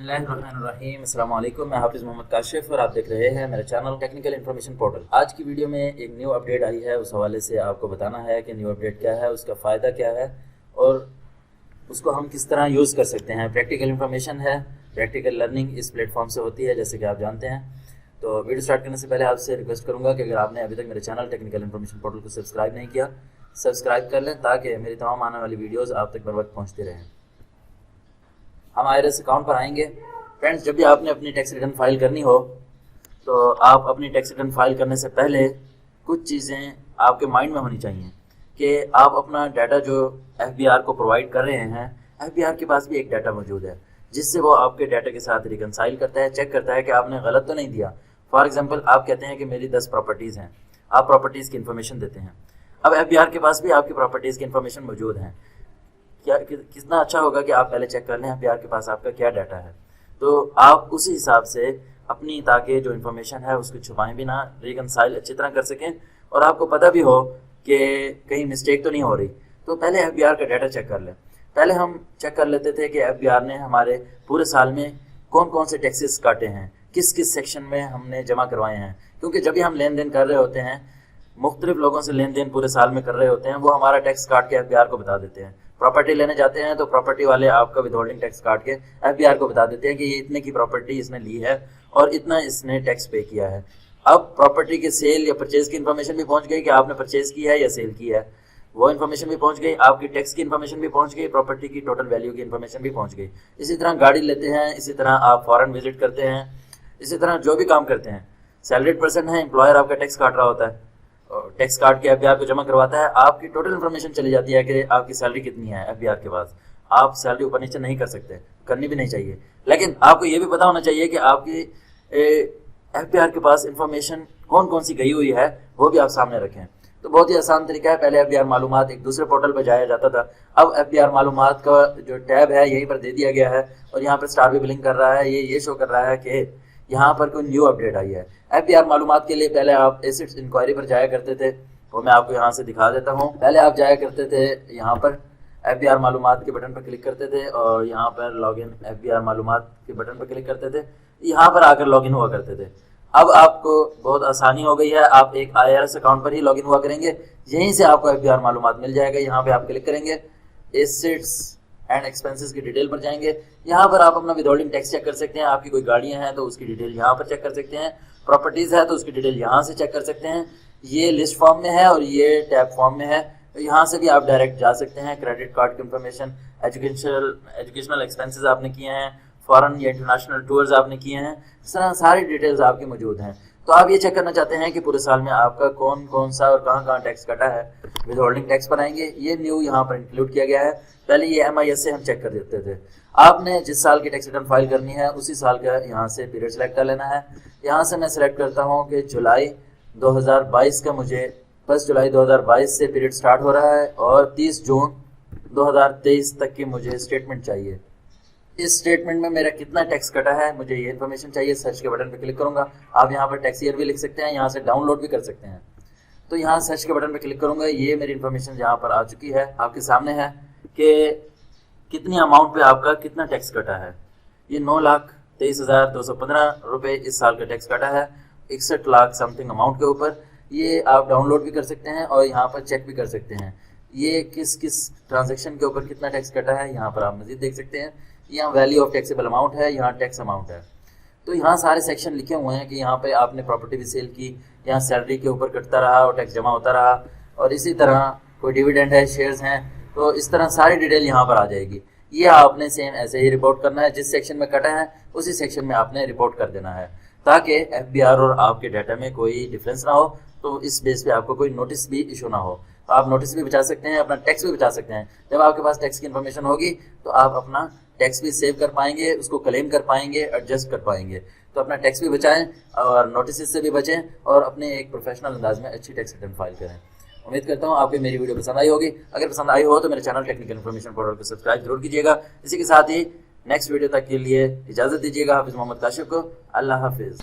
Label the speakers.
Speaker 1: बिस्मिल्लाहिर्रहमानिर्रहीम। अस्सलाम वालेकुम। मैं हाफिज़ मोहम्मद काशिफ और आप देख रहे हैं मेरा चैनल टेक्निकल इन्फॉर्मेशन पोर्टल। आज की वीडियो में एक न्यू अपडेट आई है, उस हवाले से आपको बताना है कि न्यू अपडेट क्या है, उसका फ़ायदा क्या है और उसको हम किस तरह यूज़ कर सकते हैं। प्रैक्टिकल इन्फॉर्मेशन है, प्रैक्टिकल लर्निंग इस प्लेटफॉर्म से होती है जैसे कि आप जानते हैं। तो वीडियो स्टार्ट करने से पहले आपसे रिक्वेस्ट करूँगा कि अगर आपने अभी तक मेरे चैनल टेक्निकल इन्फॉर्मेशन पोर्टल को सब्सक्राइब नहीं किया, सब्सक्राइब कर लें ताकि मेरी तमाम आने वाली वीडियोज़ आप तक बर वक्त पहुँचती रहें। हम आईआरएस अकाउंट पर आएंगे। फ्रेंड्स, जब भी आपने अपनी टैक्स रिटर्न फाइल करनी हो तो आप अपनी टैक्स रिटर्न फाइल करने से पहले कुछ चीज़ें आपके माइंड में होनी चाहिए कि आप अपना डाटा जो एफबीआर को प्रोवाइड कर रहे हैं, एफबीआर के पास भी एक डाटा मौजूद है जिससे वो आपके डाटा के साथ रिकनसाइल करता है, चेक करता है कि आपने गलत तो नहीं दिया। फॉर एग्जाम्पल, आप कहते हैं कि मेरी 10 प्रॉपर्टीज़ हैं, आप प्रॉपर्टीज़ की इन्फॉर्मेशन देते हैं। अब एफबीआर के पास भी आपकी प्रॉपर्टीज़ की इन्फॉर्मेशन मौजूद है। क्या कितना अच्छा होगा कि आप पहले चेक कर लें एफबीआर के पास आपका क्या डाटा है, तो आप उसी हिसाब से अपनी ताकि जो इन्फॉर्मेशन है उसको छुपाएं भी ना, रिकनसाइल अच्छी तरह कर सकें और आपको पता भी हो कि कहीं मिस्टेक तो नहीं हो रही। तो पहले एफबीआर का डाटा चेक कर लें। पहले हम चेक कर लेते थे कि एफबीआर ने हमारे पूरे साल में कौन कौन से टैक्सेस काटे हैं, किस किस सेक्शन में हमने जमा करवाए हैं, क्योंकि जब भी हम लेन देन कर रहे होते हैं, मुख्तलिफ लोगों से लेन देन पूरे साल में कर रहे होते हैं, वो हमारा टैक्स काट के एफबीआर को बता देते हैं। प्रॉपर्टी लेने जाते हैं तो प्रॉपर्टी वाले आपका विदहोल्डिंग टैक्स काट के एफबीआर को बता देते हैं कि ये इतने की प्रॉपर्टी इसने ली है और इतना इसने टैक्स पे किया है। अब प्रॉपर्टी के सेल या परचेज की इन्फॉर्मेशन भी पहुंच गई कि आपने परचेज किया है या सेल किया है, वो इन्फॉर्मेशन भी पहुंच गई, आपकी टैक्स की इन्फॉर्मेशन भी पहुंच गई, प्रॉपर्टी की टोटल वैल्यू की इन्फॉर्मेशन भी पहुंच गई। इसी तरह गाड़ी लेते हैं, इसी तरह आप फॉरेन विजिट करते हैं, इसी तरह जो भी काम करते हैं, सैलरीड पर्सन है, एम्प्लॉयर आपका टैक्स काट रहा होता है, टैक्स काट के एफबीआर को जमा करवाता है, आपकी टोटल इन्फॉर्मेशन चली जाती है कि आपकी सैलरी कितनी है एफबीआर के पास। आप सैलरी ऊपर नीचे नहीं कर सकते, करनी भी नहीं चाहिए, लेकिन आपको ये भी पता होना चाहिए कि आपकी एफबीआर के पास इन्फॉर्मेशन कौन कौन सी गई हुई है वो भी आप सामने रखें। तो बहुत ही आसान तरीका है। पहले एफबीआर मालूमात एक दूसरे पोर्टल पर जाया जाता था, अब एफबीआर मालूमात का जो टैब है यहीं पर दे दिया गया है और यहाँ पर स्टार भी ब्लिंक कर रहा है, ये शो कर रहा है कि यहाँ पर कोई न्यू अपडेट आई है। एफबीआर मालूमात के लिए पहले आप एसेट्स इंक्वायरी पर जाया करते थे, वो मैं आपको यहाँ से दिखा देता हूँ। पहले आप जाया करते थे यहाँ पर एफबीआर मालूमात के बटन पर क्लिक करते थे और यहाँ पर लॉगिन एफबीआर मालूमात के बटन पर क्लिक करते थे, यहाँ पर आकर लॉगिन हुआ करते थे। अब आपको बहुत आसानी हो गई है, आप एक आईआरएस अकाउंट पर ही लॉगिन हुआ करेंगे, यहीं से आपको एफबीआर मालूमात मिल जाएगा। यहाँ पे आप क्लिक करेंगे, एसेट्स एंड एक्सपेंसेस की डिटेल पर जाएंगे, यहाँ पर आप अपना विदहोल्डिंग टैक्स चेक कर सकते हैं। आपकी कोई गाड़ियाँ हैं तो उसकी डिटेल यहाँ पर चेक कर सकते हैं, प्रॉपर्टीज़ है तो उसकी डिटेल यहाँ से चेक कर सकते हैं। ये लिस्ट फॉर्म में है और ये टैब फॉर्म में है, तो यहाँ से भी आप डायरेक्ट जा सकते हैं। क्रेडिट कार्ड की इन्फॉर्मेशन, एजुकेशनल एक्सपेंसेस आपने किए हैं, फॉरेन या इंटरनेशनल टूर्स आपने किए हैं, इस तरह सारी डिटेल्स आपकी मौजूद हैं। तो आप ये चेक करना चाहते हैं कि पूरे साल में आपका कौन कौन सा और कहाँ कहाँ टैक्स कटा है, विदहोल्डिंग टैक्स पर आएंगे। ये न्यू यहाँ पर इंक्लूड किया गया है। पहले ये MIS से हम चेक कर देते थे। आपने जिस साल की टैक्स रिटर्न फाइल करनी है उसी साल का यहाँ से पीरियड सेलेक्ट कर लेना है। यहाँ से मैं सिलेक्ट करता हूँ कि जुलाई 2022 का, मुझे 1 जुलाई 2022 से पीरियड स्टार्ट हो रहा है और 30 जून 2023 तक की मुझे स्टेटमेंट चाहिए। इस स्टेटमेंट में मेरा कितना टैक्स कटा है मुझे ये इन्फॉर्मेशन चाहिए। सर्च के बटन पर क्लिक करूंगा, आप यहाँ पर टैक्स ईयर भी लिख सकते हैं, यहाँ से डाउनलोड भी कर सकते हैं। तो यहाँ सर्च के बटन पर क्लिक करूंगा, ये मेरी इन्फॉर्मेशन यहाँ पर आ चुकी है, आपके सामने है कि कितनी अमाउंट पे आपका कितना टैक्स कटा है। ये 9,23,215 रुपये इस साल का टैक्स कटा है 61 लाख समथिंग अमाउंट के ऊपर। ये आप डाउनलोड भी कर सकते हैं और यहाँ पर चेक भी कर सकते हैं ये किस किस ट्रांजेक्शन के ऊपर कितना टैक्स कटा है, यहाँ पर आप मजीद देख सकते हैं। यहाँ वैल्यू ऑफ टैक्सेबल अमाउंट है, यहाँ टैक्स अमाउंट है। तो यहाँ सारे सेक्शन लिखे हुए हैं कि यहाँ पे आपने प्रॉपर्टी भी सेल की, यहाँ सैलरी के ऊपर कटता रहा और टैक्स जमा होता रहा, और इसी तरह कोई डिविडेंड है, शेयर्स हैं, तो इस तरह सारी डिटेल यहाँ पर आ जाएगी। ये आपने सेम ऐसे ही रिपोर्ट करना है, जिस सेक्शन में कटा है उसी सेक्शन में आपने रिपोर्ट कर देना है ताकि एफबीआर और आपके डाटा में कोई डिफरेंस ना हो, तो इस बेस पे आपको कोई नोटिस भी इशू ना हो। तो आप नोटिस भी बचा सकते हैं, अपना टैक्स भी बचा सकते हैं। जब आपके पास टैक्स की इन्फॉर्मेशन होगी तो आप अपना टैक्स भी सेव कर पाएंगे, उसको क्लेम कर पाएंगे, एडजस्ट कर पाएंगे। तो अपना टैक्स भी बचाएं और नोटिस से भी बचें और अपने एक प्रोफेशनल अंदाज में अच्छी टैक्स रिटर्न फाइल करें। उम्मीद करता हूँ आपको मेरी वीडियो पसंद आई होगी। अगर पसंद आई हो तो मेरे चैनल टेक्निकल इन्फॉर्मेशन पोर्टल को सब्सक्राइब जरूर कीजिएगा। इसी के साथ ही नेक्स्ट वीडियो तक के लिए इजाज़त दीजिएगा। हाफिज़ मोहम्मद काशिफ को। अल्लाह हाफिज़।